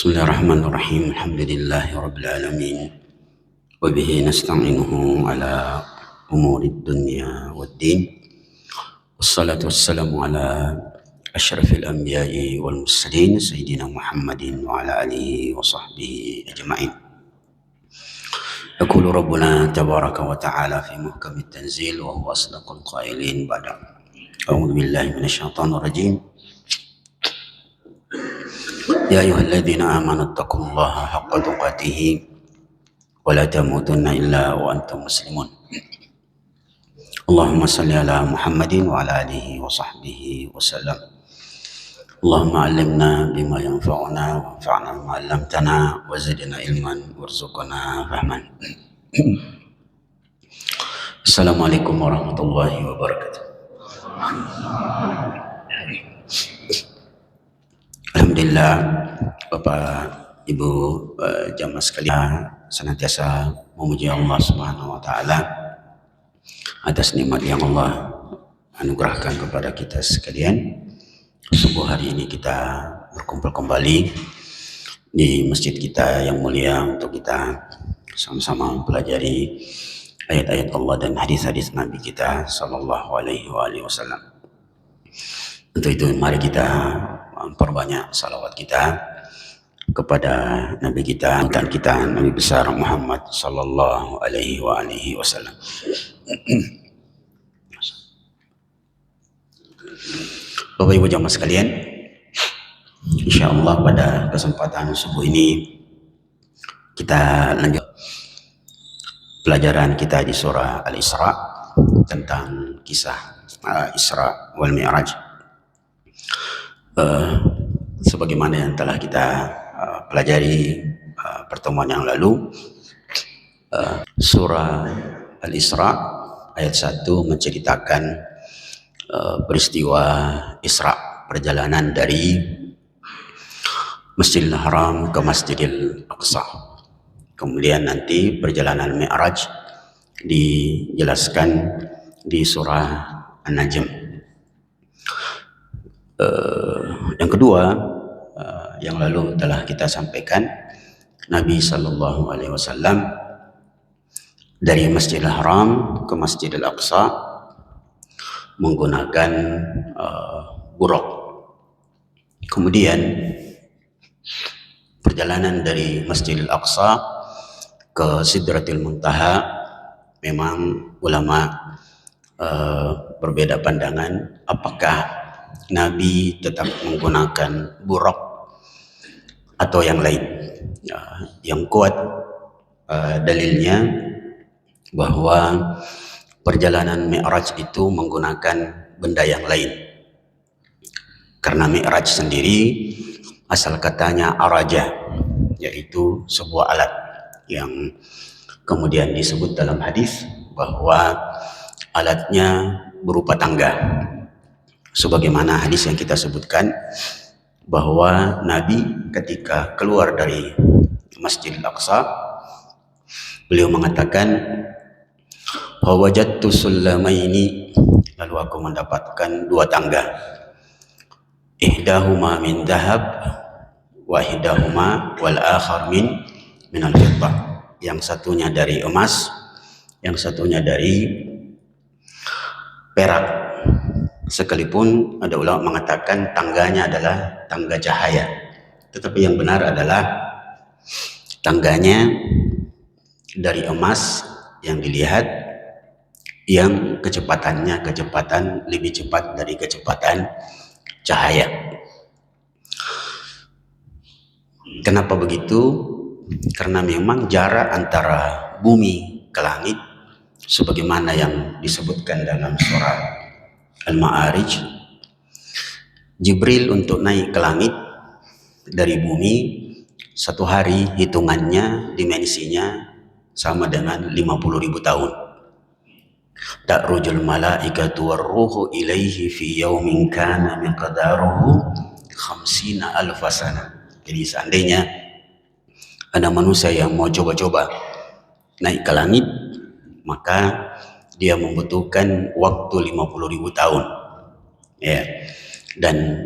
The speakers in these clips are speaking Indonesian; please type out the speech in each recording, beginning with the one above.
Bismillahirrahmanirrahim. Alhamdulillahi rabbil alamin. Wa bihi nasta'inuhu ala umurid dunya waddin. Wassalatu wassalamu ala asyrafil anbiya'i wal mursalin sayyidina Muhammadin wa ala alihi wa sahbihi ajma'in. Yaqulu rabbuna tabaraka wa ta'ala fi muhkamit tanzil wa huwa asdaqul qailin ba'da. A'udzu billahi minasyaitonir rajim. Ya ayyuhalladzina amanu taqullaha haqqa tuqatih wa la tamutunna illa wa antum muslimun. Allahumma salli ala Muhammadin wa ala alihi wa sahbihi wa sallam. Allahumma 'allimna bima yanfa'una wanfa'na bima 'allamtana wa zidna ilman warzuqna fahman. Assalamualaikum warahmatullahi wabarakatuh. Alhamdulillah, Bapak Ibu jamaah sekalian, senantiasa memuji Allah Subhanahu wa taala atas nikmat yang Allah anugerahkan kepada kita sekalian. Subuh hari ini kita berkumpul kembali di masjid kita yang mulia untuk kita sama-sama mempelajari ayat-ayat Allah dan hadis-hadis Nabi kita sallallahu alaihi wasallam. Untuk itu mari kita memperbanyak salawat kita kepada Nabi kita dan kita Nabi besar Muhammad sallallahu alaihi wasallam. Bapak Ibu jamaah sekalian, insyaallah pada kesempatan subuh ini kita lanjut pelajaran kita di surah Al-Isra tentang kisah Isra wal Mi'raj. Sebagaimana yang telah kita pelajari pertemuan yang lalu, surah Al-Isra ayat 1 menceritakan peristiwa Isra, perjalanan dari Masjidil Haram ke Masjidil Aqsa. Kemudian nanti perjalanan Mi'raj dijelaskan di surah An-Najm. Yang kedua, yang lalu telah kita sampaikan, Nabi Sallallahu Alaihi Wasallam dari Masjidil Haram ke Masjidil Aqsa menggunakan buraq. Kemudian perjalanan dari Masjidil Aqsa ke Sidratil Muntaha, memang ulama berbeda pandangan apakah Nabi tetap menggunakan buraq atau yang lain. Yang kuat dalilnya bahwa perjalanan Mi'raj itu menggunakan benda yang lain. Karena Mi'raj sendiri asal katanya araja, yaitu sebuah alat yang kemudian disebut dalam hadis bahwa alatnya berupa tangga. Sebagaimana hadis yang kita sebutkan bahwa Nabi ketika keluar dari Masjidil Aqsa, beliau mengatakan, "Wajadtu sullamaini", lalu aku mendapatkan dua tangga. "Ihdahuma min dhahab wa ihdahuma wal akhar min al-fiddah." Yang satunya dari emas, yang satunya dari perak. Sekalipun ada ulama mengatakan tangganya adalah tangga cahaya, tetapi yang benar adalah tangganya dari emas yang dilihat, yang kecepatannya kecepatan lebih cepat dari kecepatan cahaya. Kenapa begitu? Karena memang jarak antara bumi ke langit sebagaimana yang disebutkan dalam surah Al-Ma'arij, Jibril untuk naik ke langit dari bumi satu hari hitungannya, dimensinya sama dengan 50.000 tahun. Ta'rujul malaikatu warruhu ilaihi fi yaumin kana miqdaruhu 50 alfa sana. Jadi seandainya ada manusia yang mau coba-coba naik ke langit, maka dia membutuhkan waktu 50.000 tahun. Ya. Dan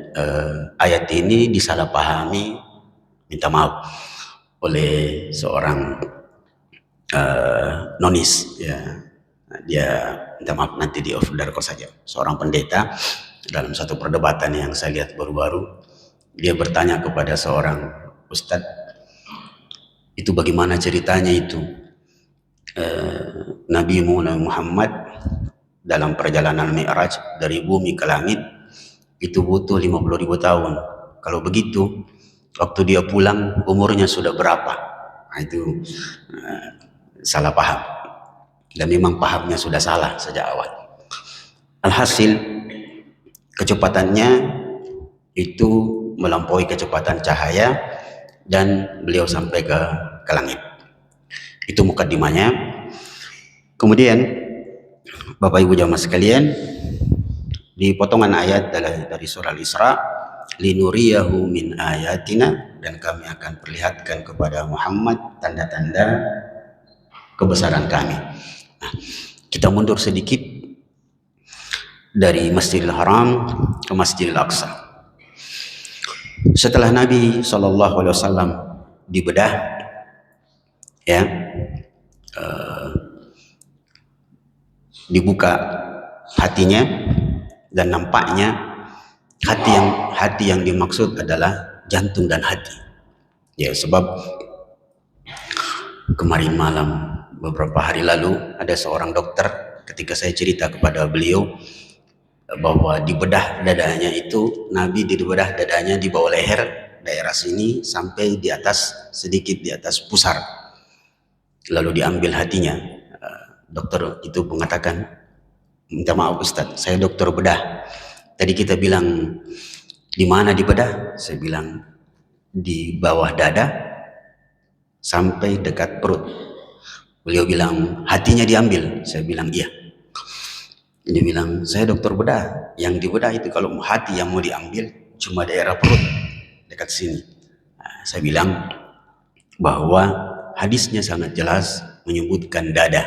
ayat ini disalahpahami minta maaf oleh seorang nonis, ya. Dia minta maaf, nanti di off the record saja. Seorang pendeta dalam satu perdebatan yang saya lihat baru-baru, dia bertanya kepada seorang ustadz, itu bagaimana ceritanya itu Nabi Muhammad dalam perjalanan Mi'raj dari bumi ke langit itu butuh 50.000 tahun. Kalau begitu, waktu dia pulang umurnya sudah berapa? Nah, itu salah paham. Dan memang pahamnya sudah salah sejak awal. Alhasil, kecepatannya itu melampaui kecepatan cahaya dan beliau sampai ke langit. Itu mukadimahnya. Kemudian Bapak Ibu jamaah sekalian, di potongan ayat dari surah Al-Isra, linuriyahu min ayatina, dan kami akan perlihatkan kepada Muhammad tanda-tanda kebesaran kami. Nah, kita mundur sedikit dari Masjidil Haram ke Masjidil Aqsa. Setelah Nabi SAW dibedah, ya, dibuka hatinya, dan nampaknya hati yang dimaksud adalah jantung dan hati. Ya, sebab kemarin malam, beberapa hari lalu, ada seorang dokter, ketika saya cerita kepada beliau bahwa di bedah dadanya itu, Nabi di bedah dadanya di bawah leher, daerah sini sampai di atas, sedikit di atas pusar, lalu diambil hatinya. Dokter itu mengatakan, minta maaf Ustaz, saya dokter bedah, tadi kita bilang di mana di bedah? Saya bilang di bawah dada sampai dekat perut. Beliau bilang hatinya diambil. Saya bilang iya. Dia bilang, saya dokter bedah, yang di bedah itu kalau hati yang mau diambil cuma daerah perut, dekat sini. Nah, saya bilang bahwa hadisnya sangat jelas menyebutkan dada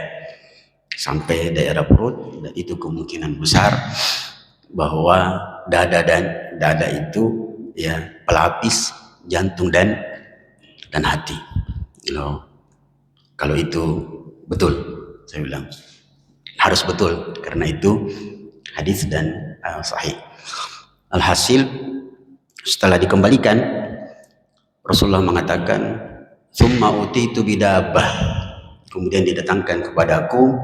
sampai daerah perut, dan itu kemungkinan besar bahwa dada itu, ya, pelapis jantung dan hati. Kalau itu betul, saya bilang harus betul, karena itu hadis dan sahih. Alhasil, setelah dikembalikan, Rasulullah mengatakan, "Tsumma utitu bidabbah." Kemudian didatangkan kepadaku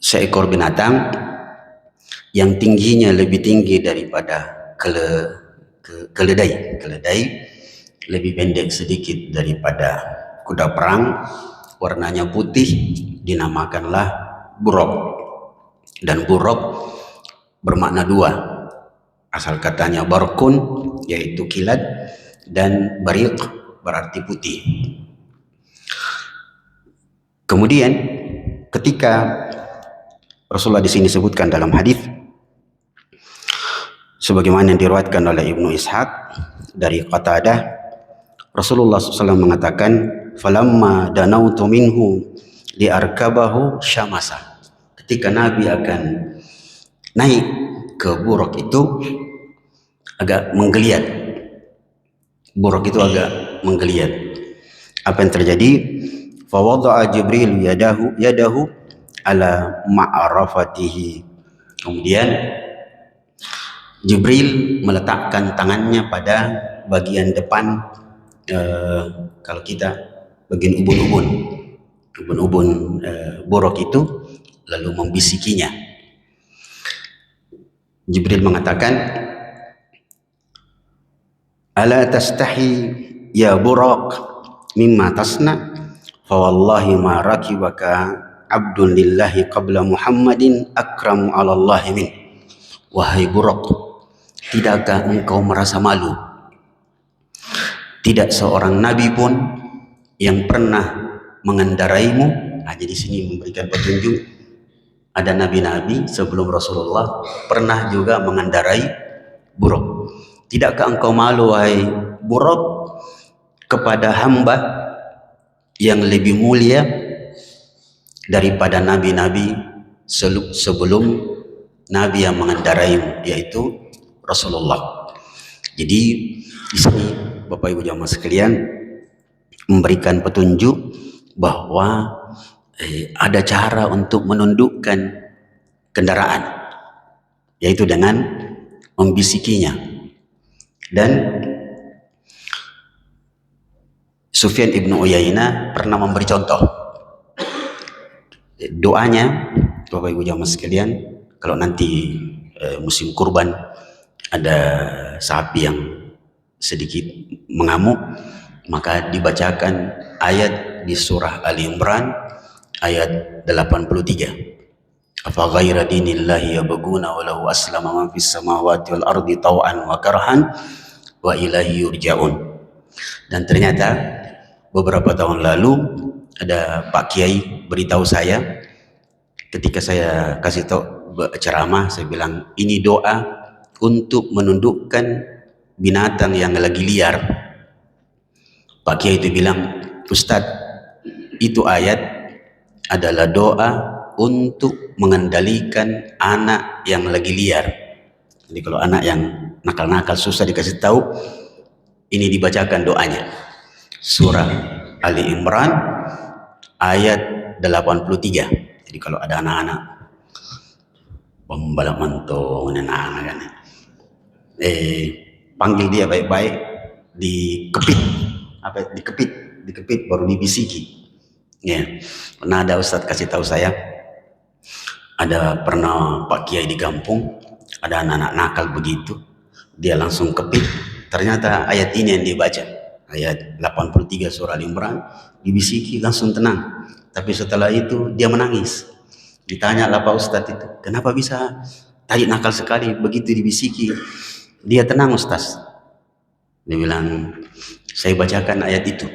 seekor binatang yang tingginya lebih tinggi daripada keledai, lebih pendek sedikit daripada kuda perang, warnanya putih, dinamakanlah buraq. Dan buraq bermakna dua, asal katanya barqun yaitu kilat, dan bariq berarti putih. Kemudian ketika Rasulullah di sini sebutkan dalam hadis sebagaimana yang diriwayatkan oleh Ibnu Ishaq dari Qatadah, Rasulullah SAW mengatakan, falamma danautu minhu liarkabahu syamasa. Ketika Nabi akan naik ke buraq itu, agak menggeliat. Buraq itu agak menggeliat. Apa yang terjadi? Fawadha'a Jibril yadahu ala ma'rafatihi. Kemudian Jibril meletakkan tangannya pada bagian depan, kalau kita bagian ubun-ubun buraq itu, lalu membisikinya. Jibril mengatakan, ala tastahi ya buraq mimma tasna, fa wallahi ma rakibaka abdun lillahi qabla Muhammadin akramu ala Allah min. Wahai buraq, tidakkah engkau merasa malu? Tidak seorang nabi pun yang pernah mengendaraimu. Nah, jadi sini memberikan petunjuk, ada nabi-nabi sebelum Rasulullah pernah juga mengendarai buraq. Tidakkah engkau malu, wahai buraq, kepada hamba yang lebih mulia daripada nabi-nabi sebelum nabi yang mengendaraimu, yaitu Rasulullah. Jadi di sini Bapak Ibu jamaah sekalian, memberikan petunjuk bahwa ada cara untuk menundukkan kendaraan, yaitu dengan membisikinya. Dan Sufyan ibnu Uyainah pernah memberi contoh doanya, Bapak Ibu jamaah sekalian, kalau nanti musim kurban ada sapi yang sedikit mengamuk, maka dibacakan ayat di surah Ali Imran ayat 83. Afa ghaira dinillahi yabghuna wa lahu aslama man fis samawati wal ardi taw'an wa karhan wa ilaihi yurja'un. Dan ternyata beberapa tahun lalu ada Pak Kiai beritahu saya, ketika saya kasih tahu ceramah, saya bilang ini doa untuk menundukkan binatang yang lagi liar. Pak Kiai itu bilang, Ustadz, itu ayat adalah doa untuk mengendalikan anak yang lagi liar. Jadi kalau anak yang nakal-nakal susah dikasih tahu, ini dibacakan doanya. Surah Ali Imran ayat 83. Jadi kalau ada anak-anak pembalap mentong, anak-anak kan, panggil dia baik-baik, dikepit baru dibisiki. Ya, pernah ada Ustadz kasih tahu saya, ada pernah Pak Kiai di kampung, ada anak-anak nakal begitu, dia langsung kepit, ternyata ayat ini yang dibaca, ayat 83 surah Al-Imran, dibisiki langsung tenang. Tapi setelah itu dia menangis. Ditanya lah Pak Ustadz itu, kenapa bisa tadi nakal sekali, begitu dibisiki dia tenang Ustaz. Dia bilang, saya bacakan ayat itu,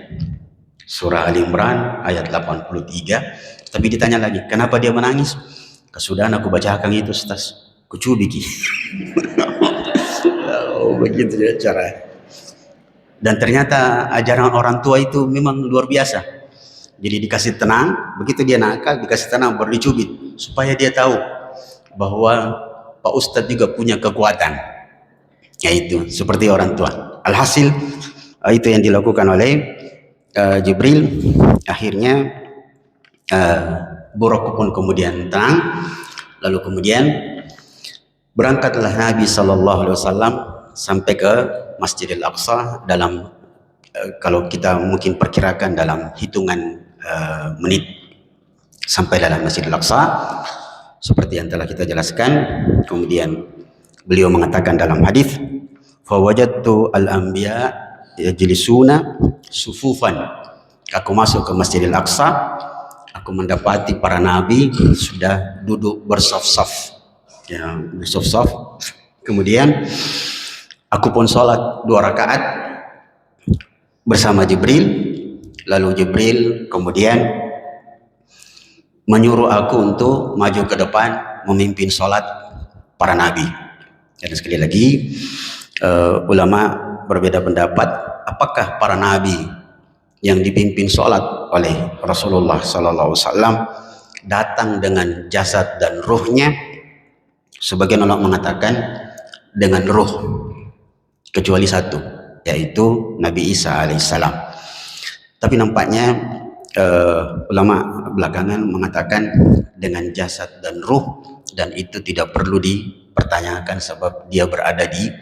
surah Al-Imran ayat 83. Tapi ditanya lagi, kenapa dia menangis? Kesudahan aku bacakan itu Ustaz, kucubiki. Oh, begitu ya cara. Dan ternyata ajaran orang tua itu memang luar biasa. Jadi dikasih tenang, begitu dia nakal dikasih tenang baru dicubit, supaya dia tahu bahwa Pak Ustadz juga punya kekuatan. Yaitu seperti orang tua. Alhasil itu yang dilakukan oleh Jibril. Akhirnya buruk pun kemudian tenang. Lalu kemudian berangkatlah Nabi SAW sampai ke Masjidil Aqsa dalam kalau kita mungkin perkirakan dalam hitungan menit sampai dalam Masjidil Aqsa seperti yang telah kita jelaskan. Kemudian beliau mengatakan dalam hadis, fawajadtu al-anbiya yajlisuna sufufan. Aku masuk ke Masjidil Aqsa, aku mendapati para nabi sudah duduk bersaf-saf, ya, bersaf-saf. Kemudian aku pun sholat 2 rakaat bersama Jibril. Lalu Jibril kemudian menyuruh aku untuk maju ke depan memimpin sholat para nabi. Dan sekali lagi ulama berbeda pendapat apakah para nabi yang dipimpin sholat oleh Rasulullah SAW datang dengan jasad dan ruhnya. Sebagian ulama mengatakan dengan ruh, kecuali satu, yaitu Nabi Isa alaihissalam. Tapi nampaknya ulama belakangan mengatakan dengan jasad dan ruh, dan itu tidak perlu dipertanyakan sebab dia berada di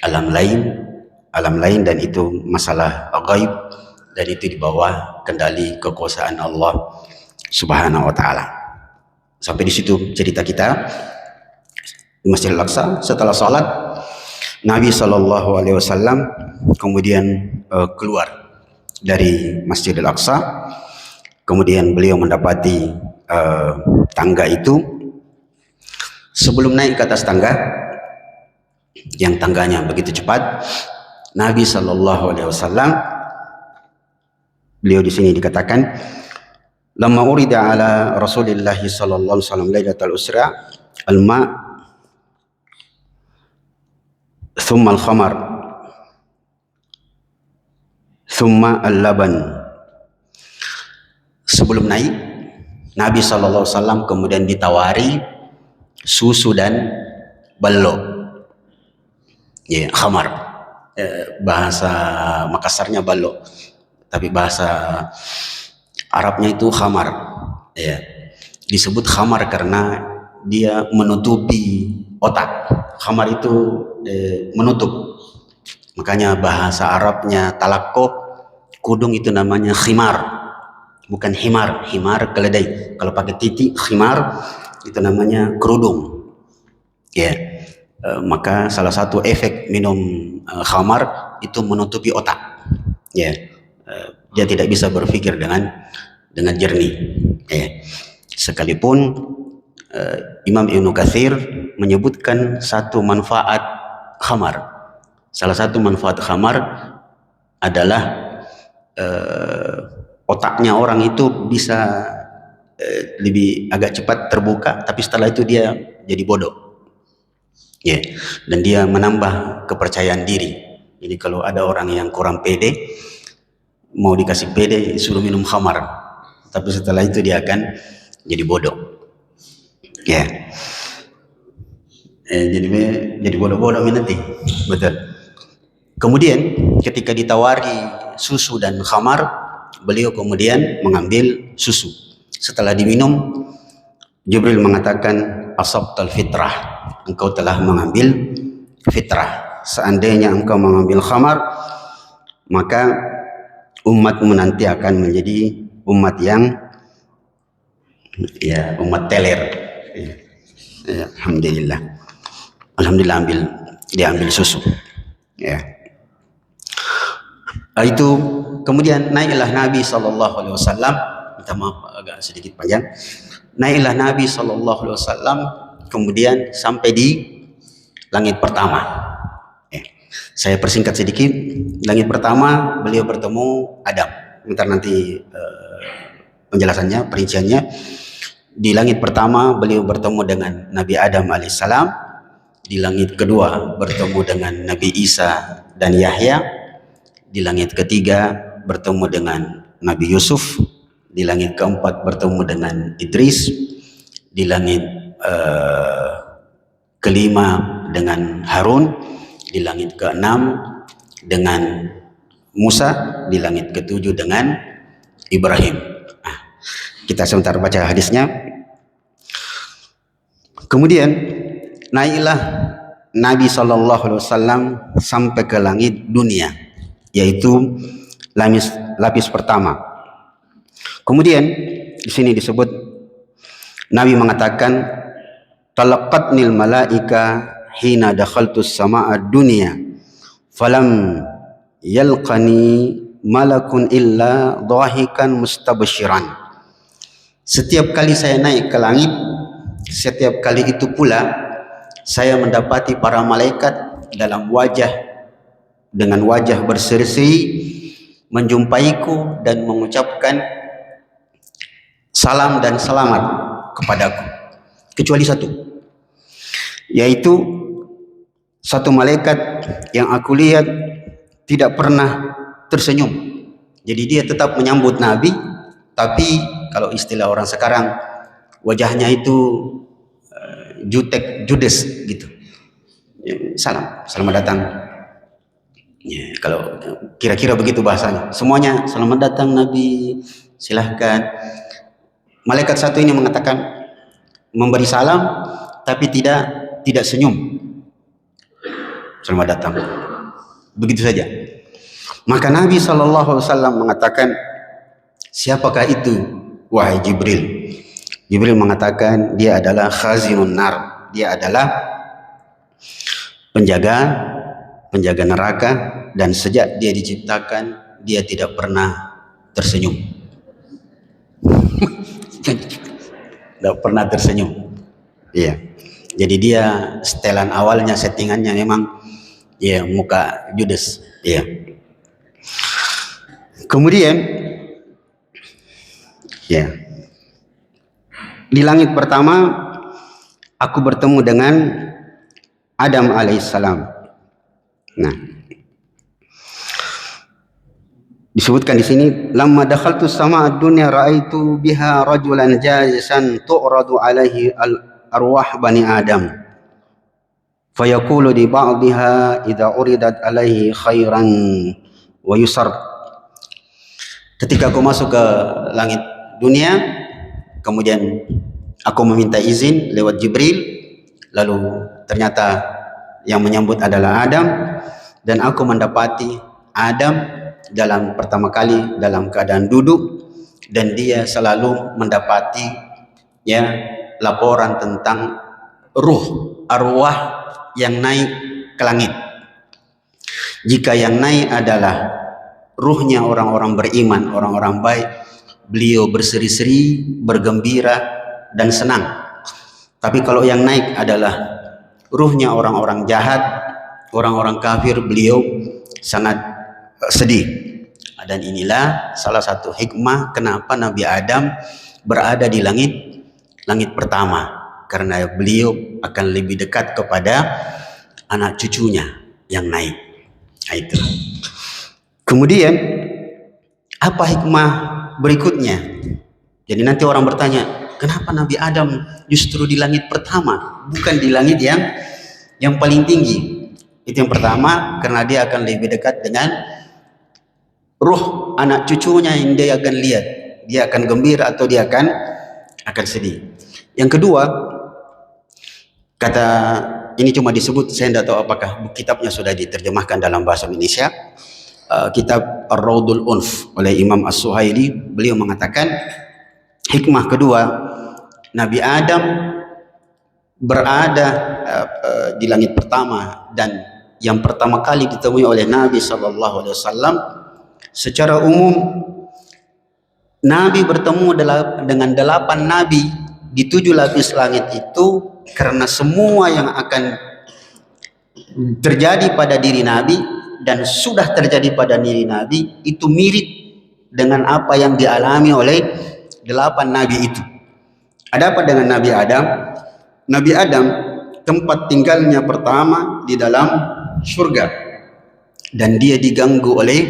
alam lain dan itu masalah gaib, dan itu di bawah kendali kekuasaan Allah Subhanahu wa taala. Sampai di situ cerita kita di Masjidil Aqsa. Setelah salat Nabi SAW kemudian keluar dari Masjidil Aqsa. Kemudian beliau mendapati tangga itu. Sebelum naik ke atas tangga, yang tangganya begitu cepat, Nabi SAW, beliau di sini dikatakan, lamma urida ala Rasulillah sallallahu alaihi wasallam lailatul usra al-ma thumma al-khamar thumma al-laban. Sebelum naik, Nabi SAW kemudian ditawari susu dan ballo, ya, khamar, bahasa Makassarnya balok, tapi bahasa Arabnya itu khamar. Ya, disebut khamar karena dia menutupi otak. Khamar itu menutup. Makanya bahasa Arabnya talakko, kudung itu namanya khimar, bukan himar. Himar keledai. Kalau pakai titik khimar itu namanya kerudung. Ya, maka salah satu efek minum khamar itu menutupi otak. Ya, dia tidak bisa berpikir dengan jernih. Ya. Sekalipun Imam Ibnu Katsir menyebutkan satu manfaat khamar. Salah satu manfaat khamar adalah otaknya orang itu bisa lebih agak cepat terbuka, tapi setelah itu dia jadi bodoh. Ya, dan dia menambah kepercayaan diri. Jadi kalau ada orang yang kurang pede, mau dikasih pede, suruh minum khamar, tapi setelah itu dia akan jadi bodoh. Ya, jadi bodoh-bodoh nanti, betul. Kemudian ketika ditawari susu dan khamar, beliau kemudian mengambil susu. Setelah diminum, Jibril mengatakan, asabtal fitrah, engkau telah mengambil fitrah. Seandainya engkau mengambil khamar, maka umatmu nanti akan menjadi umat yang umat teler. Ya, alhamdulillah dia ambil susu. Ya. Itu kemudian naiklah Nabi SAW. Minta maaf agak sedikit panjang. Naiklah Nabi SAW kemudian sampai di langit pertama. Saya persingkat sedikit. Langit pertama beliau bertemu Adam. Bentar nanti penjelasannya, perinciannya. Di langit pertama beliau bertemu dengan Nabi Adam alaihissalam. Di langit kedua bertemu dengan Nabi Isa dan Yahya. Di langit ketiga bertemu dengan Nabi Yusuf. Di langit keempat bertemu dengan Idris. Di langit kelima dengan Harun. Di langit keenam dengan Musa. Di langit ketujuh dengan Ibrahim. Kita sebentar baca hadisnya. Kemudian naiklah Nabi SAW sampai ke langit dunia, yaitu lapis pertama. Kemudian di sini disebut Nabi mengatakan, talaqatnil malaika hina dakhaltus samaa dunya falam yalqani malakun illa dhahikan mustabshiran. Setiap kali saya naik ke langit, setiap kali itu pula saya mendapati para malaikat dengan wajah berseri-seri menjumpaiku dan mengucapkan salam dan selamat kepadaku, kecuali satu, yaitu satu malaikat yang aku lihat tidak pernah tersenyum. Jadi dia tetap menyambut Nabi, tapi kalau istilah orang sekarang wajahnya itu jutek, judes gitu. Selamat datang. Ya, kalau kira-kira begitu bahasanya. Semuanya selamat datang Nabi, silahkan. Malaikat satu ini mengatakan, memberi salam tapi tidak senyum. Selamat datang. Begitu saja. Maka Nabi SAW mengatakan, siapakah itu wahai Jibril? Jibril mengatakan dia adalah khazinun nar. Dia adalah penjaga neraka, dan sejak dia diciptakan dia tidak pernah tersenyum. Tidak pernah tersenyum. Iya. Jadi dia setelan awalnya, settingannya memang ya muka judes. Iya. Kemudian ya, di langit pertama aku bertemu dengan Adam alaihissalam. Nah, disebutkan di sini, lamma dakhaltu sama'ad dunya ra'aitu biha rajulan jalisan tu'radu alaihi al arwah bani Adam. fayaqulu di ba'dihha idza uridat alaihi khairan wa yusar. Ketika aku masuk ke langit dunia, kemudian aku meminta izin lewat Jibril, lalu ternyata yang menyambut adalah Adam, dan aku mendapati Adam dalam pertama kali dalam keadaan duduk, dan dia selalu mendapati ya laporan tentang arwah yang naik ke langit. Jika yang naik adalah ruhnya orang-orang beriman, orang-orang baik, beliau berseri-seri, bergembira dan senang. Tapi kalau yang naik adalah ruhnya orang-orang jahat, orang-orang kafir, beliau sangat sedih. Dan inilah salah satu hikmah kenapa Nabi Adam berada di langit pertama, karena beliau akan lebih dekat kepada anak cucunya yang naik. Nah, itu. Kemudian apa hikmah berikutnya? Jadi nanti orang bertanya, kenapa Nabi Adam justru di langit pertama, bukan di langit yang paling tinggi? Itu yang pertama, karena dia akan lebih dekat dengan ruh anak cucunya yang dia akan lihat. Dia akan gembira atau dia akan sedih. Yang kedua, kata ini cuma disebut, saya tidak tahu apakah kitabnya sudah diterjemahkan dalam bahasa Indonesia. Kitab Ar-Raudul Unf oleh Imam As-Suhaili, beliau mengatakan hikmah kedua, Nabi Adam berada di langit pertama, dan yang pertama kali ditemui oleh Nabi SAW. Secara umum Nabi bertemu dengan 8 Nabi di 7 lapis langit itu karena semua yang akan terjadi pada diri Nabi dan sudah terjadi pada diri Nabi itu mirip dengan apa yang dialami oleh 8 Nabi itu. Ada apa dengan Nabi Adam? Nabi Adam tempat tinggalnya pertama di dalam surga, dan dia diganggu oleh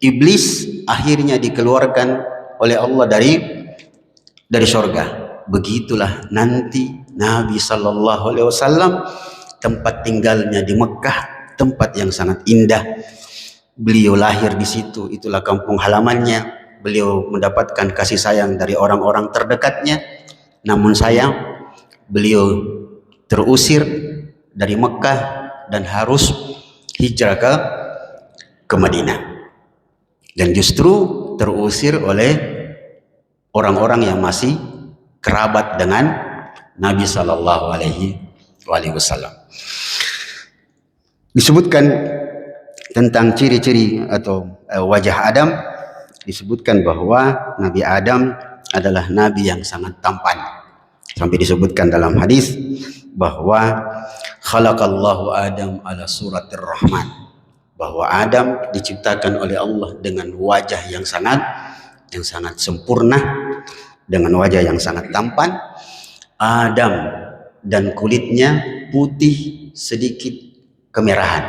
iblis, akhirnya dikeluarkan oleh Allah dari surga. Begitulah nanti Nabi SAW tempat tinggalnya di Mekah, tempat yang sangat indah. Beliau lahir di situ, itulah kampung halamannya. Beliau mendapatkan kasih sayang dari orang-orang terdekatnya. Namun sayang, beliau terusir dari Mekah dan harus hijrah ke Madinah. Dan justru terusir oleh orang-orang yang masih kerabat dengan Nabi SAW. Disebutkan tentang ciri-ciri atau wajah Adam, disebutkan bahwa Nabi Adam adalah Nabi yang sangat tampan. Sampai disebutkan dalam hadis bahwa khalaqallahu Adam ala suratir Rahman, bahwa Adam diciptakan oleh Allah dengan wajah yang sangat sempurna, dengan wajah yang sangat tampan. Adam dan kulitnya putih sedikit kemerahan,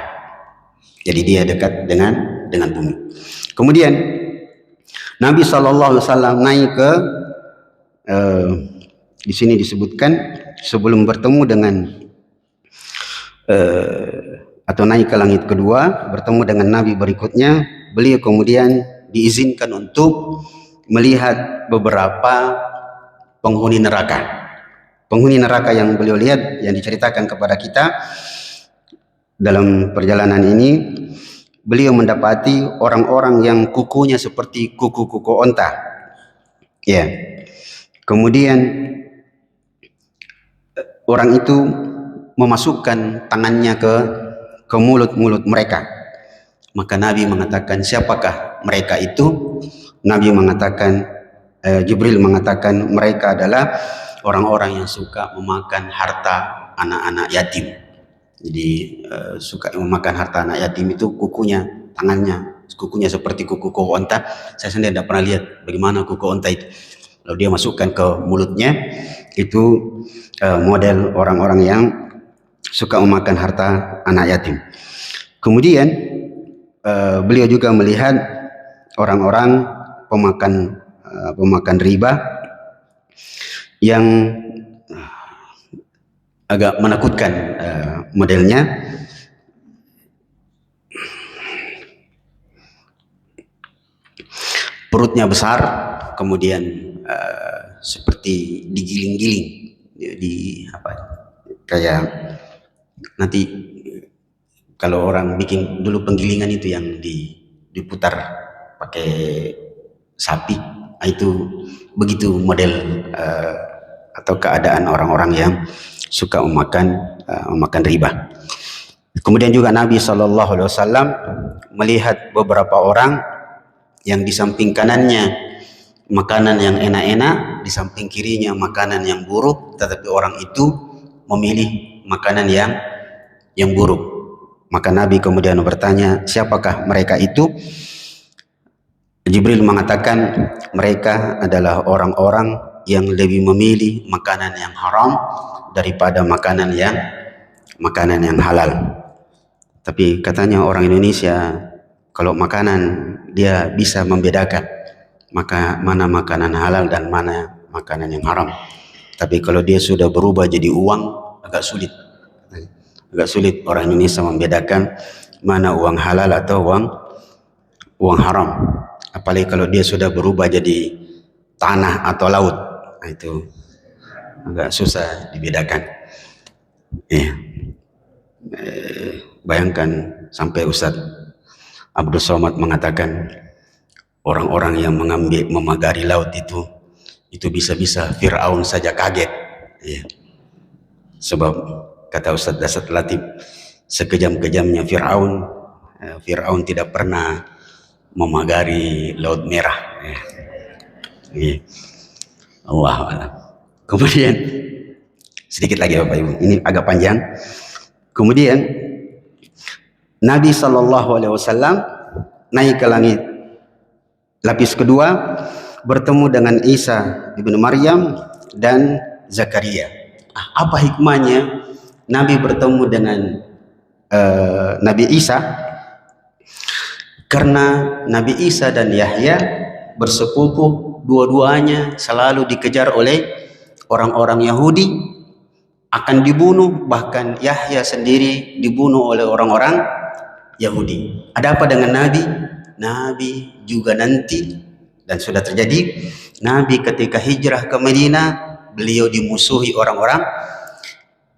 jadi dia dekat dengan bumi. Kemudian Nabi SAW naik ke di sini disebutkan sebelum bertemu dengan atau naik ke langit kedua, bertemu dengan Nabi berikutnya, beliau kemudian diizinkan untuk melihat beberapa penghuni neraka. Penghuni neraka yang beliau lihat, yang diceritakan kepada kita dalam perjalanan ini, beliau mendapati orang-orang yang kukunya seperti kuku-kuku onta. Ya. Kemudian orang itu memasukkan tangannya ke mulut-mulut mereka. Maka Nabi mengatakan, siapakah mereka itu? Nabi mengatakan, Jibril mengatakan, mereka adalah orang-orang yang suka memakan harta anak-anak yatim. Jadi suka memakan harta anak yatim itu kukunya, tangannya, kukunya seperti kuku onta. Saya sendiri tidak pernah lihat bagaimana kuku onta itu. Lalu dia masukkan ke mulutnya. Itu model orang-orang yang suka memakan harta anak yatim. Kemudian beliau juga melihat orang-orang pemakan riba yang agak menakutkan modelnya. Perutnya besar, kemudian seperti digiling-giling di apa, kayak nanti kalau orang bikin dulu penggilingan itu yang diputar pakai sapi, itu begitu model atau keadaan orang-orang yang suka memakan riba. Kemudian juga Nabi SAW melihat beberapa orang yang di samping kanannya makanan yang enak-enak, di samping kirinya makanan yang buruk, tetapi orang itu memilih makanan yang buruk. Maka Nabi kemudian bertanya, siapakah mereka itu? Jibril mengatakan, mereka adalah orang-orang yang lebih memilih makanan yang haram daripada makanan yang halal. Tapi katanya orang Indonesia, kalau makanan dia bisa membedakan maka mana makanan halal dan mana makanan yang haram. Tapi kalau dia sudah berubah jadi uang, agak sulit orang Indonesia membedakan mana uang halal atau uang haram. Apalagi kalau dia sudah berubah jadi tanah atau laut, nah itu agak susah dibedakan. Bayangkan sampai Ustaz Abdul Somad mengatakan orang-orang yang memagari laut itu bisa-bisa Fir'aun saja kaget. Sebab kata Ustaz Dasat Latif, sekejam-kejamnya Fir'aun tidak pernah memagari Laut Merah. Allah Allah. Kemudian sedikit lagi Bapak Ibu, ini agak panjang. Kemudian Nabi SAW naik ke langit lapis kedua, bertemu dengan Isa ibnu Maryam dan Zakaria. Apa hikmahnya Nabi bertemu dengan Nabi Isa? Karena Nabi Isa dan Yahya bersepupu, dua-duanya selalu dikejar oleh orang-orang Yahudi, akan dibunuh, bahkan Yahya sendiri dibunuh oleh orang-orang Yahudi. Ada apa dengan Nabi? Nabi juga nanti, dan sudah terjadi, Nabi ketika hijrah ke Madinah, beliau dimusuhi orang-orang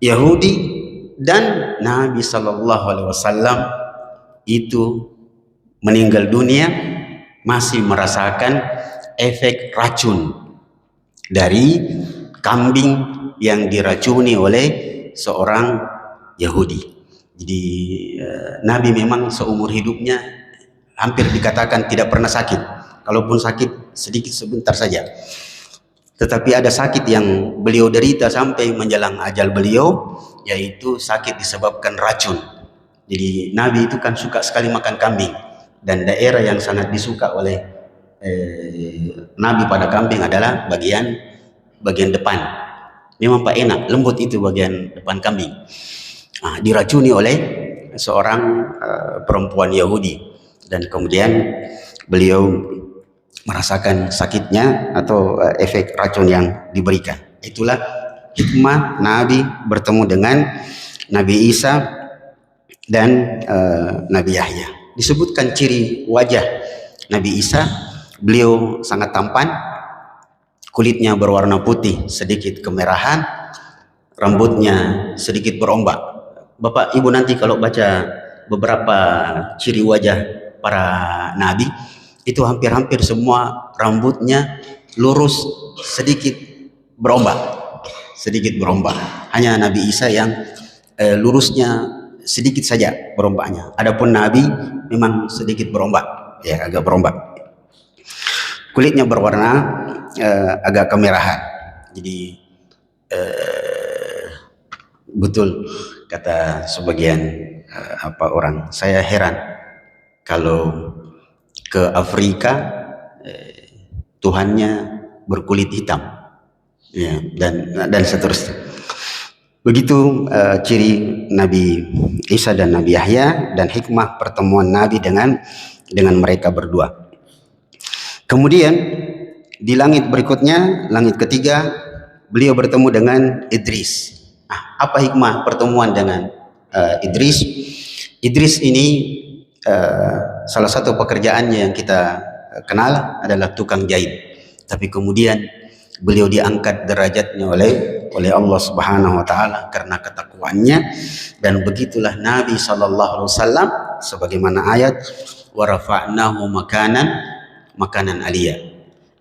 Yahudi, dan Nabi SAW itu meninggal dunia masih merasakan efek racun dari kambing yang diracuni oleh seorang Yahudi. Jadi Nabi memang seumur hidupnya hampir dikatakan tidak pernah sakit. Kalaupun sakit sedikit sebentar saja. Tetapi ada sakit yang beliau derita sampai menjelang ajal beliau, yaitu sakit disebabkan racun. Jadi Nabi itu kan suka sekali makan kambing, dan daerah yang sangat disuka oleh Nabi pada kambing adalah bagian depan. Memang Pak enak, lembut itu bagian depan kambing. Diracuni oleh seorang perempuan Yahudi, dan kemudian beliau merasakan sakitnya atau efek racun yang diberikan. Itulah hikmah Nabi bertemu dengan Nabi Isa dan Nabi Yahya. Disebutkan ciri wajah Nabi Isa, beliau sangat tampan, kulitnya berwarna putih sedikit kemerahan, rambutnya sedikit berombak. Bapak Ibu nanti kalau baca beberapa ciri wajah para nabi, itu hampir-hampir semua rambutnya lurus sedikit berombak. Hanya Nabi Isa yang lurusnya sedikit saja berombaknya. Adapun Nabi memang sedikit berombak, ya agak berombak. Kulitnya berwarna agak kemerahan. Jadi betul kata sebagian orang, saya heran kalau ke Afrika Tuhannya berkulit hitam, ya, dan seterusnya. Begitu ciri Nabi Isa dan Nabi Yahya dan hikmah pertemuan Nabi dengan mereka berdua. Kemudian di langit berikutnya, langit ketiga, beliau bertemu dengan Idris. Apa hikmah pertemuan dengan Idris? Idris ini salah satu pekerjaannya yang kita kenal adalah tukang jahit. Tapi kemudian beliau diangkat derajatnya oleh Allah Subhanahu wa taala karena ketakwaannya, dan begitulah Nabi sallallahu alaihi wasallam sebagaimana ayat wa rafa'nahu makanan aliyah.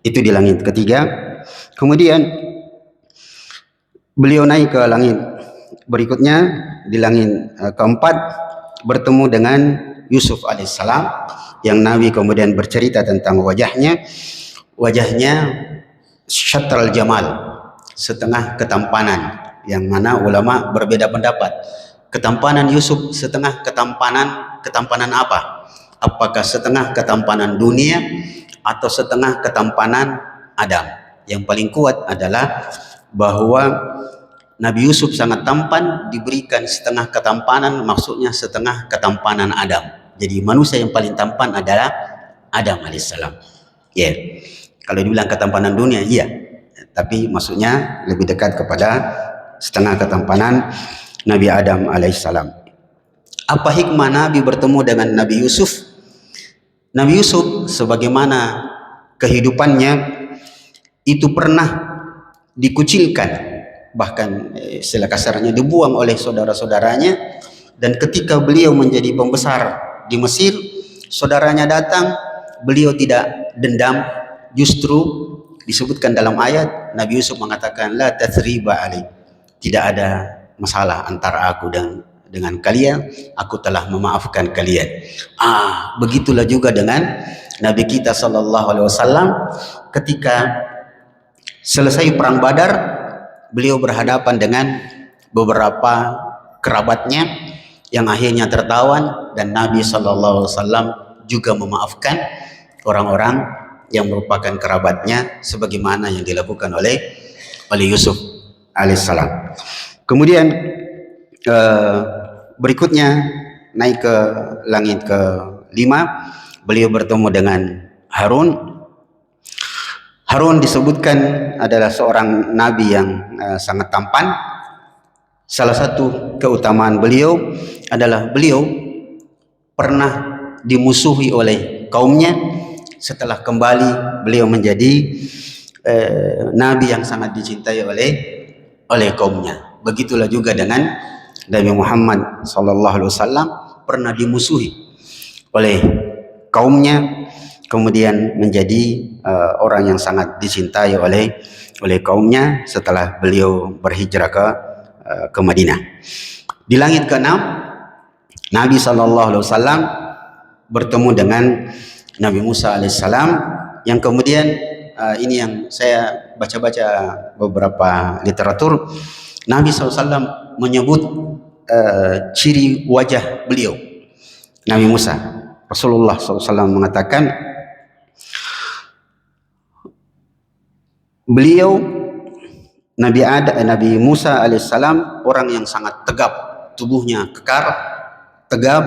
Itu di langit ketiga. Kemudian beliau naik ke langit berikutnya, di langit keempat bertemu dengan Yusuf alaihissalam, yang Nabi kemudian bercerita tentang wajahnya syatral jamal, setengah ketampanan, yang mana ulama berbeda pendapat. Ketampanan Yusuf setengah ketampanan apa? Apakah setengah ketampanan dunia atau setengah ketampanan Adam? Yang paling kuat adalah bahwa Nabi Yusuf sangat tampan, diberikan setengah ketampanan, maksudnya setengah ketampanan Adam. Jadi manusia yang paling tampan adalah Adam alaihissalam. Ya, kalau dibilang ketampanan dunia, iya, tapi maksudnya lebih dekat kepada setengah ketampanan Nabi Adam alaihissalam. Apa hikmah Nabi bertemu dengan Nabi Yusuf? Nabi Yusuf sebagaimana kehidupannya itu pernah dikucilkan, bahkan istilah kasarnya dibuang oleh saudara-saudaranya, dan ketika beliau menjadi pembesar di Mesir, saudaranya datang, beliau tidak dendam, justru disebutkan dalam ayat Nabi Yusuf mengatakan la tathriba alai, tidak ada masalah antara aku dengan kalian, aku telah memaafkan kalian. Begitulah juga dengan Nabi kita sallallahu alaihi wasallam. Ketika selesai perang Badar, beliau berhadapan dengan beberapa kerabatnya yang akhirnya tertawan, dan Nabi sallallahu alaihi wasallam juga memaafkan orang-orang yang merupakan kerabatnya sebagaimana yang dilakukan oleh Yusuf alaihissalam. Kemudian berikutnya naik ke langit ke-5, beliau bertemu dengan Harun. Harun disebutkan adalah seorang nabi yang sangat tampan. Salah satu keutamaan beliau adalah beliau pernah dimusuhi oleh kaumnya. Setelah kembali, beliau menjadi nabi yang sangat dicintai oleh kaumnya. Begitulah juga dengan Nabi Muhammad sallallahu alaihi wasallam, pernah dimusuhi oleh kaumnya, kemudian menjadi orang yang sangat dicintai oleh kaumnya setelah beliau berhijrah ke Madinah. Di langit ke-6, Nabi sallallahu alaihi wasallam bertemu dengan Nabi Musa alaihissalam, yang kemudian ini yang saya baca-baca beberapa literatur, Nabi SAW menyebut ciri wajah beliau, Nabi Musa. Rasulullah SAW mengatakan beliau Nabi Musa alaihissalam orang yang sangat tegap, tubuhnya kekar, tegap,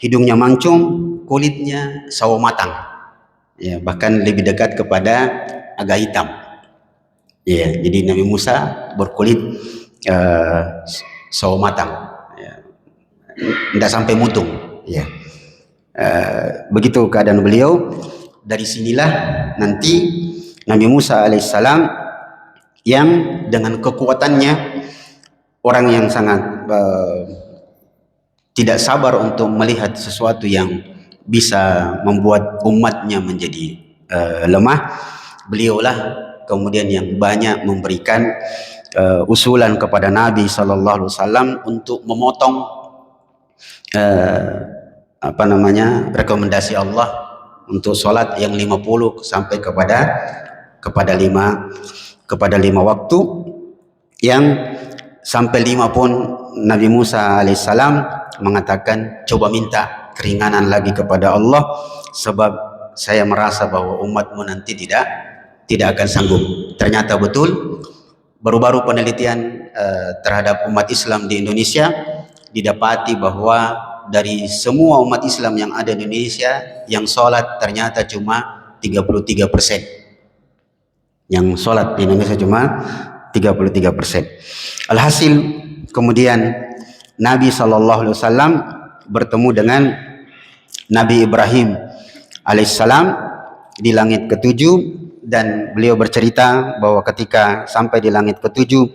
hidungnya mancung, kulitnya sawo matang, ya, bahkan lebih dekat kepada agak hitam. Ya, jadi Nabi Musa berkulit sawo matang, ya, tidak sampai mutung. Ya, begitu keadaan beliau. Dari sinilah nanti Nabi Musa alaihissalam yang dengan kekuatannya, orang yang sangat tidak sabar untuk melihat sesuatu yang bisa membuat umatnya menjadi lemah, beliaulah kemudian yang banyak memberikan usulan kepada Nabi sallallahu alaihi wasallam untuk memotong rekomendasi Allah untuk sholat yang 50 sampai kepada 5 waktu, yang sampai 5 pun Nabi Musa alaihissalam mengatakan, coba minta keringanan lagi kepada Allah, sebab saya merasa bahwa umatmu nanti tidak akan sanggup. Ternyata betul, baru-baru penelitian terhadap umat Islam di Indonesia didapati bahwa dari semua umat Islam yang ada di Indonesia, yang sholat ternyata cuma 33%. Yang sholat di Indonesia cuma 33%. Alhasil kemudian Nabi SAW bertemu dengan Nabi Ibrahim alaihissalam di langit ketujuh, dan beliau bercerita bahwa ketika sampai di langit ketujuh,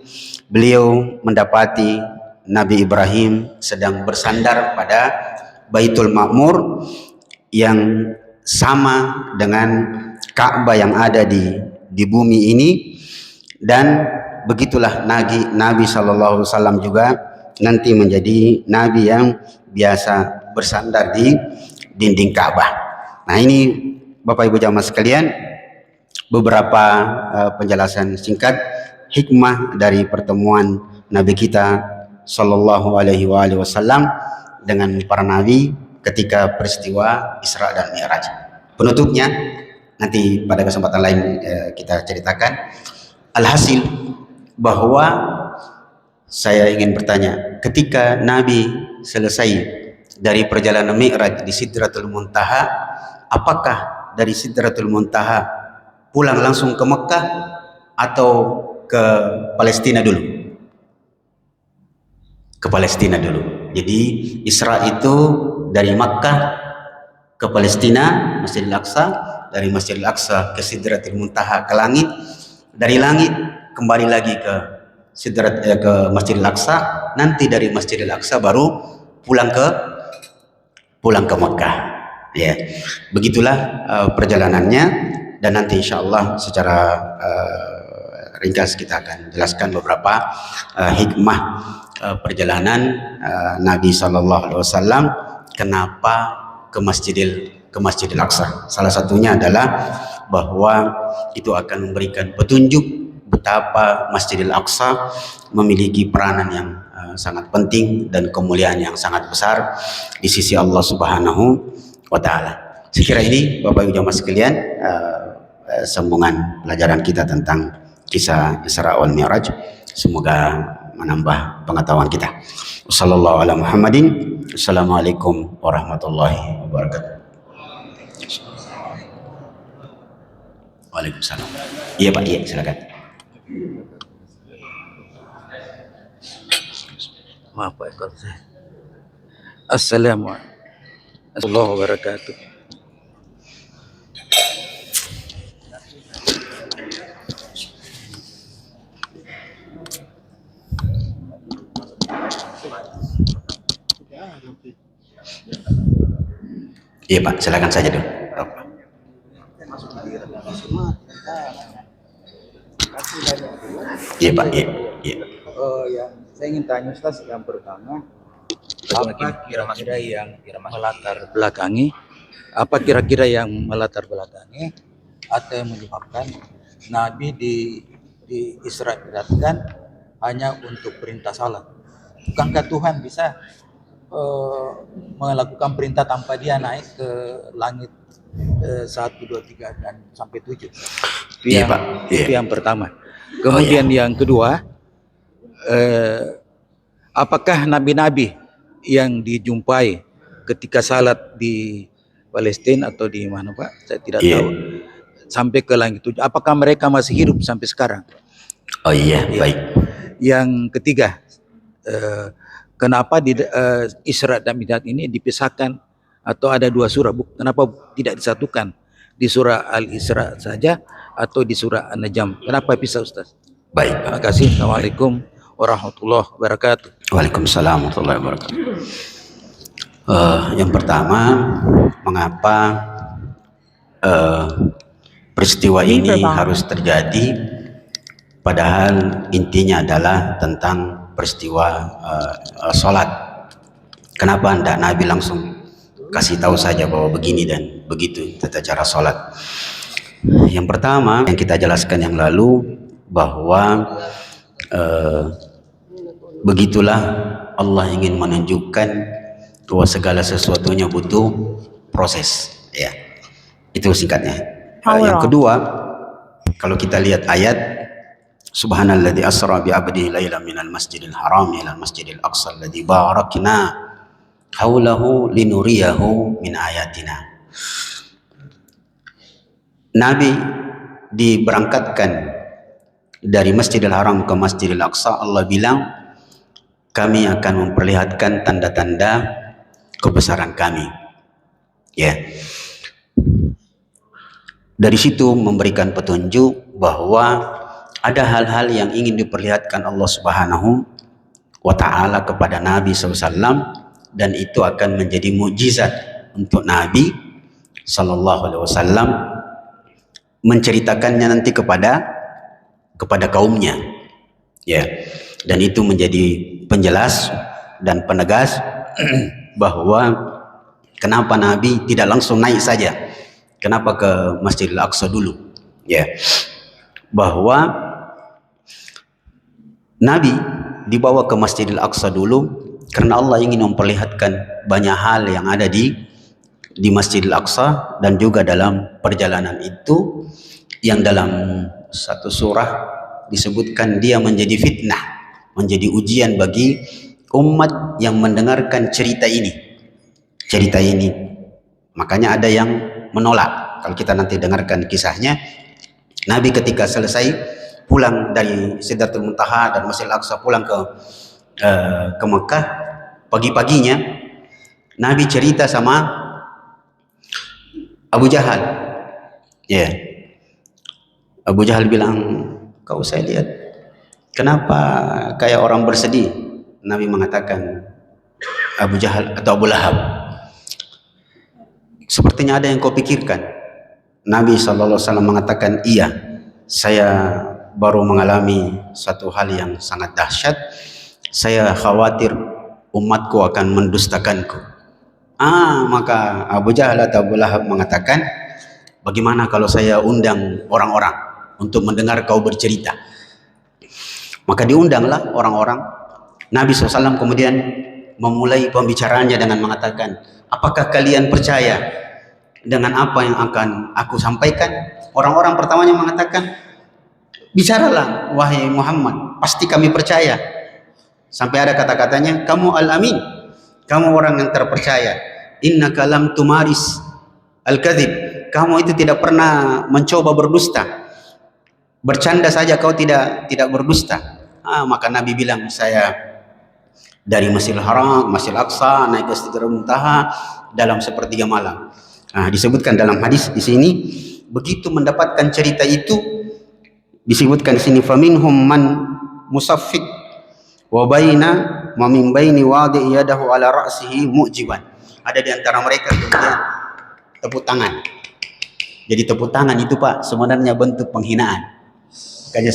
beliau mendapati Nabi Ibrahim sedang bersandar pada Baitul Ma'mur yang sama dengan Ka'bah yang ada di bumi ini. Dan begitulah Nabi Shallallahu Alaihi Wasallam juga nanti menjadi Nabi yang biasa bersandar di dinding Ka'bah. Nah, ini Bapak Ibu jamaah sekalian, beberapa penjelasan singkat hikmah dari pertemuan Nabi kita Shallallahu Alaihi Wasallam dengan para nabi ketika peristiwa Isra dan Mi'raj. Penutupnya nanti pada kesempatan lain kita ceritakan. Alhasil bahwa saya ingin bertanya, ketika Nabi selesai dari perjalanan Mi'raj di Sidratul Muntaha, apakah dari Sidratul Muntaha pulang langsung ke Mekah atau ke Palestina dulu? Ke Palestina dulu. Jadi Isra itu dari Makkah ke Palestina, Masjidil Aqsa, dari Masjidil Aqsa ke Sidratul Muntaha ke langit, dari langit kembali lagi ke ke Masjidil Aqsa, nanti dari Masjidil Aqsa baru pulang ke Mekah. Ya, begitulah perjalanannya, dan nanti insya Allah secara ringkas kita akan jelaskan beberapa hikmah perjalanan Nabi Sallallahu Alaihi Wasallam kenapa ke Masjidil Aqsa. Salah satunya adalah bahwa itu akan memberikan petunjuk betapa Masjidil Aqsa memiliki peranan yang sangat penting dan kemuliaan yang sangat besar di sisi Allah Subhanahu wa Ta'ala. Sekira ini Bapak Ibu jamaah sekalian, sambungan pelajaran kita tentang kisah Isra wal Mi'raj, semoga menambah pengetahuan kita. Wassallallahu ala Muhammadin. Assalamualaikum warahmatullahi wabarakatuh. Waalaikumsalam. Iya Pak, iya silakan. Maaf Pak, Assalamualaikum warahmatullahi wabarakatuh. Iya Pak, silakan saja dulu. Iya Pak, iya. Yang saya ingin tanya Ustaz, yang pertama, apa kira-kira yang melatar belakangi atau yang menyebabkan Nabi di Isra Mi'rajkan hanya untuk perintah salat? Bukankah Tuhan bisa melakukan perintah tanpa dia naik ke langit 1, 2, 3 dan sampai 7? Iya Pak. Itu yang pertama. Kemudian yang kedua, apakah nabi-nabi yang dijumpai ketika salat di Palestina atau di mana Pak? Saya tidak tahu. Sampai ke langit 7. Apakah mereka masih hidup sampai sekarang? Oh iya, baik. Yang ketiga, kenapa di Isra dan Mi'raj ini dipisahkan atau ada 2 surah? Kenapa tidak disatukan di surah Al-Isra saja atau di surah An-Najm? Kenapa pisah Ustaz? Baik. Terima kasih. Assalamualaikum warahmatullahi wabarakatuh. Waalaikumsalam warahmatullahi wabarakatuh. Yang pertama, mengapa peristiwa ini harus terjadi, padahal intinya adalah tentang peristiwa sholat. Kenapa tidak Nabi langsung kasih tahu saja bahwa begini dan begitu tata cara sholat? Yang pertama yang kita jelaskan yang lalu, bahwa begitulah Allah ingin menunjukkan bahwa segala sesuatunya butuh proses, ya. Itu singkatnya. Yang kedua, kalau kita lihat ayat Subhanalladzi asra bi 'abdihi lailan minal masjidil haram ilal masjidil aqsa alladzi barakna haulahu linuriyahu min ayatina. Nabi diberangkatkan dari Masjidil Haram ke Masjidil Aqsa, Allah bilang kami akan memperlihatkan tanda-tanda kebesaran kami. Ya. Dari situ memberikan petunjuk bahwa ada hal-hal yang ingin diperlihatkan Allah Subhanahu wa ta'ala kepada Nabi SAW, dan itu akan menjadi mukjizat untuk Nabi SAW menceritakannya nanti kepada kaumnya. Ya. Dan itu menjadi penjelas dan penegas bahwa kenapa Nabi tidak langsung naik saja, kenapa ke Masjidil Aqsa dulu, ya, bahwa Nabi dibawa ke Masjidil Aqsa dulu karena Allah ingin memperlihatkan banyak hal yang ada di Masjidil Aqsa, dan juga dalam perjalanan itu yang dalam satu surah disebutkan dia menjadi fitnah, menjadi ujian bagi umat yang mendengarkan cerita ini. Makanya ada yang menolak. Kalau kita nanti dengarkan kisahnya, Nabi ketika selesai pulang dari Sidratul Muntaha dan Masjidil Aqsa, pulang ke Mekah, pagi-paginya Nabi cerita sama Abu Jahal. Ya. Abu Jahal bilang, kau saya lihat kenapa kayak orang bersedih? Nabi mengatakan, Abu Jahal atau Abu Lahab, sepertinya ada yang kau pikirkan. Nabi SAW mengatakan, iya, saya baru mengalami satu hal yang sangat dahsyat. Saya khawatir umatku akan mendustakanku. Maka Abu Jahal atau Abu Lahab mengatakan, bagaimana kalau saya undang orang-orang untuk mendengar kau bercerita? Maka diundanglah orang-orang. Nabi SAW kemudian memulai pembicaraannya dengan mengatakan, apakah kalian percaya dengan apa yang akan aku sampaikan? Orang-orang pertamanya mengatakan, bicaralah wahai Muhammad, pasti kami percaya. Sampai ada kata-katanya, kamu al-amin, kamu orang yang terpercaya. Innaka lam tumaris al-kadhib, kamu itu tidak pernah mencoba berdusta. Bercanda saja kau tidak berdusta. Maka Nabi bilang, saya dari Masjidil Haram, Masjidil Aqsa, naik ke Sidratul Muntaha dalam sepertiga malam. Disebutkan dalam hadis di sini, begitu mendapatkan cerita itu, disebutkan di sini, faminhum man musaffik wa baina ma min baini wadi yadahu ala ra'sihi mu'jiban. Ada di antara mereka kemudian tepuk tangan. Jadi tepuk tangan itu Pak sebenarnya bentuk penghinaan. Makanya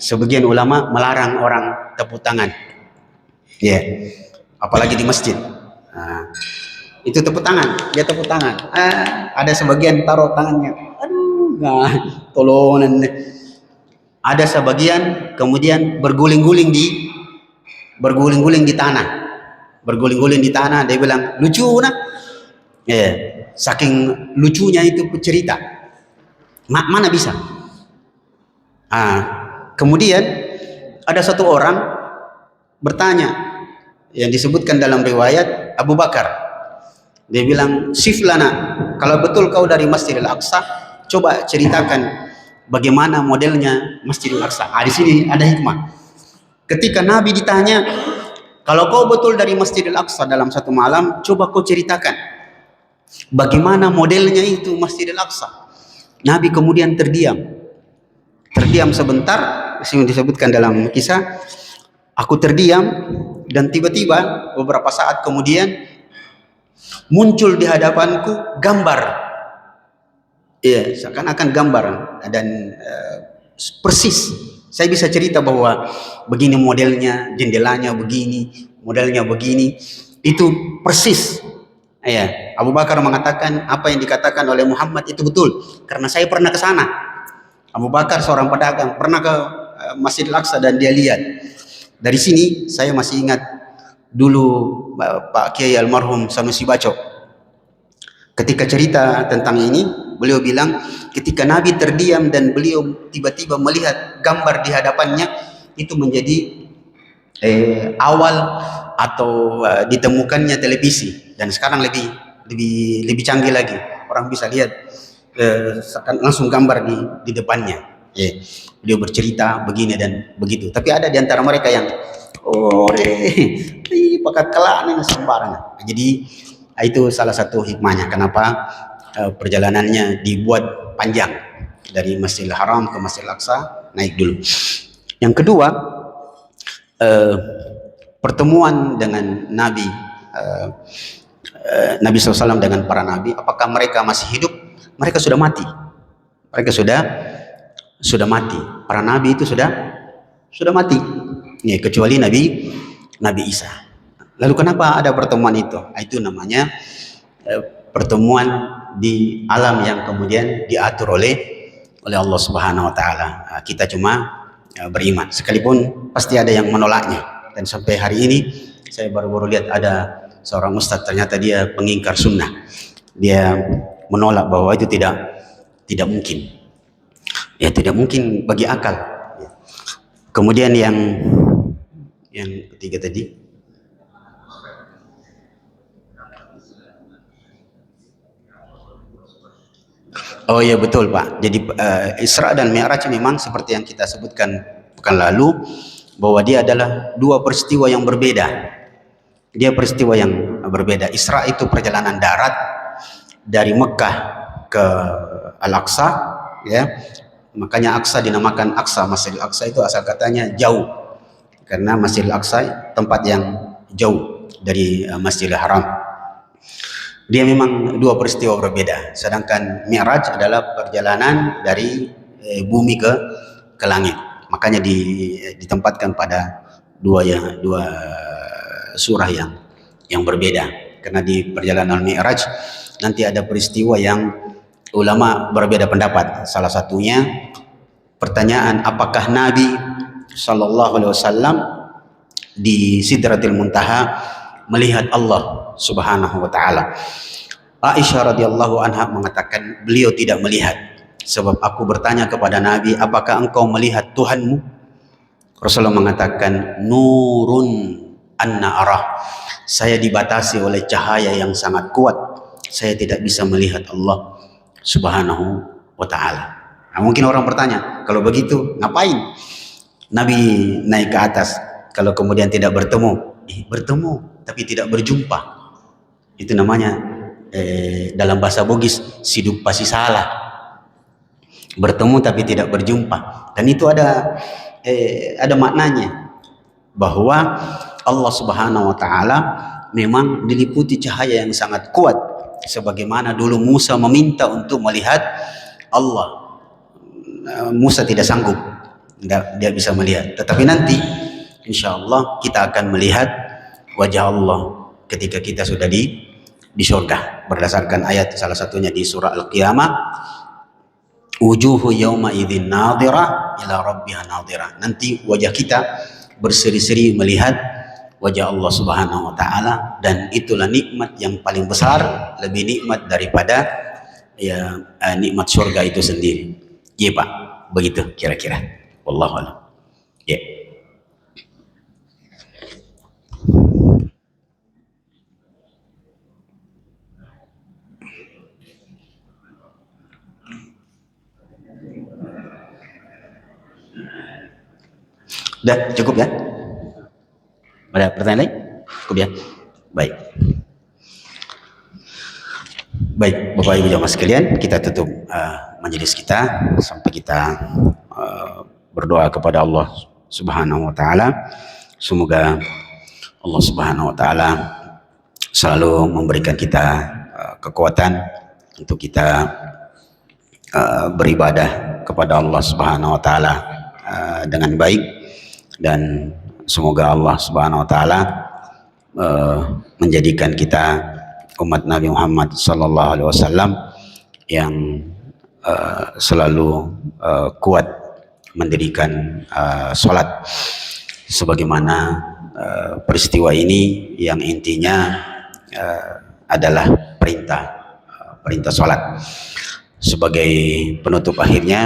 sebagian ulama melarang orang tepuk tangan. Ya, apalagi di masjid. Itu tepuk tangan, dia tepuk tangan. Ada sebagian taruh tangannya, tolonan. Ada sebagian kemudian berguling-guling di tanah. Berguling-guling di tanah, dia bilang lucu nah. Ya, saking lucunya itu cerita. Mana bisa? Kemudian ada satu orang bertanya, yang disebutkan dalam riwayat Abu Bakar. Dia bilang, siflana, kalau betul kau dari Masjidil Aqsa, coba ceritakan bagaimana modelnya Masjidil Aqsa. Di sini ada hikmah. Ketika Nabi ditanya, kalau kau betul dari Masjidil Aqsa dalam satu malam, coba kau ceritakan bagaimana modelnya itu Masjidil Aqsa. Nabi kemudian terdiam sebentar. Sini disebutkan dalam kisah, aku terdiam dan tiba-tiba beberapa saat kemudian muncul di hadapanku gambar. Seakan-akan gambar, dan persis saya bisa cerita bahwa begini modelnya, jendelanya begini, modelnya begini, itu persis. Abu Bakar mengatakan apa yang dikatakan oleh Muhammad itu betul, karena saya pernah ke sana. Abu Bakar seorang pedagang, pernah ke Masjidil Aqsa dan dia lihat. Dari sini saya masih ingat dulu Pak Kiai almarhum Sanusi Baco. Ketika cerita tentang ini, beliau bilang ketika Nabi terdiam dan beliau tiba-tiba melihat gambar di hadapannya, itu menjadi awal atau ditemukannya televisi. Dan sekarang lebih canggih lagi, orang bisa lihat langsung gambar di depannya. Ya, beliau bercerita begini dan begitu. Tapi ada di antara mereka yang pakai kelak ini sembarangan. Jadi itu salah satu hikmahnya kenapa perjalanannya dibuat panjang dari Masjidil Haram ke Masjidil Aqsa, naik dulu. Yang kedua, pertemuan dengan Nabi Nabi SAW dengan para Nabi, apakah mereka masih hidup? Mereka sudah mati. Mereka sudah mati. Para Nabi itu sudah mati. Ya, kecuali Nabi Isa. Lalu kenapa ada pertemuan itu? Itu namanya pertemuan di alam yang kemudian diatur oleh Allah Subhanahu Wa Taala. Kita cuma beriman, sekalipun pasti ada yang menolaknya. Dan sampai hari ini saya baru-baru lihat ada seorang ustadz, ternyata dia pengingkar sunnah. Dia menolak bahwa itu tidak mungkin. Ya, tidak mungkin bagi akal. Kemudian yang ketiga tadi, oh iya betul Pak. Jadi Isra dan Mi'raj memang seperti yang kita sebutkan pekan lalu, bahwa dia adalah dua peristiwa yang berbeda. Dia peristiwa yang berbeda. Isra itu perjalanan darat dari Mekah ke Al-Aqsa, ya. Makanya Aqsa dinamakan Aqsa, Masjidil Aqsa itu asal katanya jauh. Karena Masjidil Aqsa tempat yang jauh dari Masjidil Haram. Dia memang dua peristiwa berbeda. Sedangkan Mi'raj adalah perjalanan dari bumi ke langit. Makanya ditempatkan pada dua surah yang berbeda. Karena di perjalanan Mi'raj nanti ada peristiwa yang ulama berbeda pendapat. Salah satunya pertanyaan apakah Nabi Sallallahu Alaihi Wasallam di Sidratil Muntaha melihat Allah Subhanahu Wa Taala. Aisyah radhiyallahu anha mengatakan beliau tidak melihat, sebab aku bertanya kepada Nabi, apakah engkau melihat Tuhanmu? Rasulullah mengatakan, nurun anna arah, saya dibatasi oleh cahaya yang sangat kuat, saya tidak bisa melihat Allah Subhanahu Wa Taala. Nah, mungkin orang bertanya, kalau begitu ngapain Nabi naik ke atas kalau kemudian tidak bertemu? Bertemu tapi tidak berjumpa. Itu namanya dalam bahasa Bugis siduk pasi salah. Bertemu tapi tidak berjumpa. Dan itu ada maknanya, bahwa Allah Subhanahu Wa Taala memang diliputi cahaya yang sangat kuat, sebagaimana dulu Musa meminta untuk melihat Allah. Musa tidak sanggup, dia bisa melihat. Tetapi nanti insya Allah kita akan melihat wajah Allah ketika kita sudah di surga, berdasarkan ayat salah satunya di surah Al-Qiyamah, wujuhu yawma idzin nadhirah ila rabbiha nadhirah. Nanti wajah kita berseri-seri melihat wajah Allah Subhanahu Wa Taala, dan itulah nikmat yang paling besar, lebih nikmat daripada nikmat surga itu sendiri. Iya Pak, begitu kira-kira. Wallahu a'lam. Ya. Udah cukup ya? Ada pertanyaan lain? Cukup ya? Baik. Baik, Bapak Ibu jamaah sekalian, kita tutup majelis kita sampai kita berdoa kepada Allah Subhanahu Wa Taala. Semoga Allah Subhanahu Wa Taala selalu memberikan kita kekuatan untuk kita beribadah kepada Allah Subhanahu Wa Taala dengan baik, dan semoga Allah Subhanahu Wa Taala menjadikan kita umat Nabi Muhammad Sallallahu Alaihi Wasallam yang selalu kuat mendirikan sholat, sebagaimana peristiwa ini yang intinya adalah perintah sholat. Sebagai penutup akhirnya,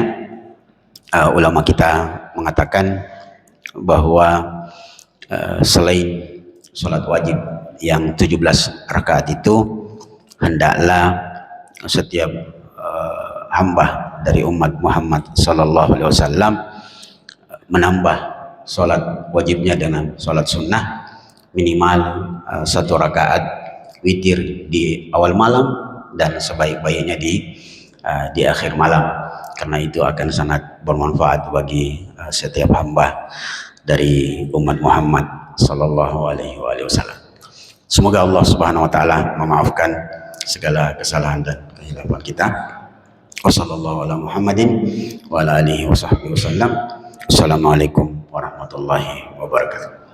ulama kita mengatakan bahwa selain sholat wajib yang 17 rakaat itu, hendaklah setiap hamba dari umat Muhammad sallallahu alaihi wasallam menambah sholat wajibnya dengan sholat sunnah minimal 1 rakaat witir di awal malam dan sebaik-baiknya di akhir malam, karena itu akan sangat bermanfaat bagi setiap hamba dari umat Muhammad sallallahu alaihi wasallam. Semoga Allah Subhanahu wa taala memaafkan segala kesalahan dan kehilafan kita. Wassallallahu ala Muhammadin wa ala alihi wa sahbihi wasallam. Assalamualaikum warahmatullahi wabarakatuh.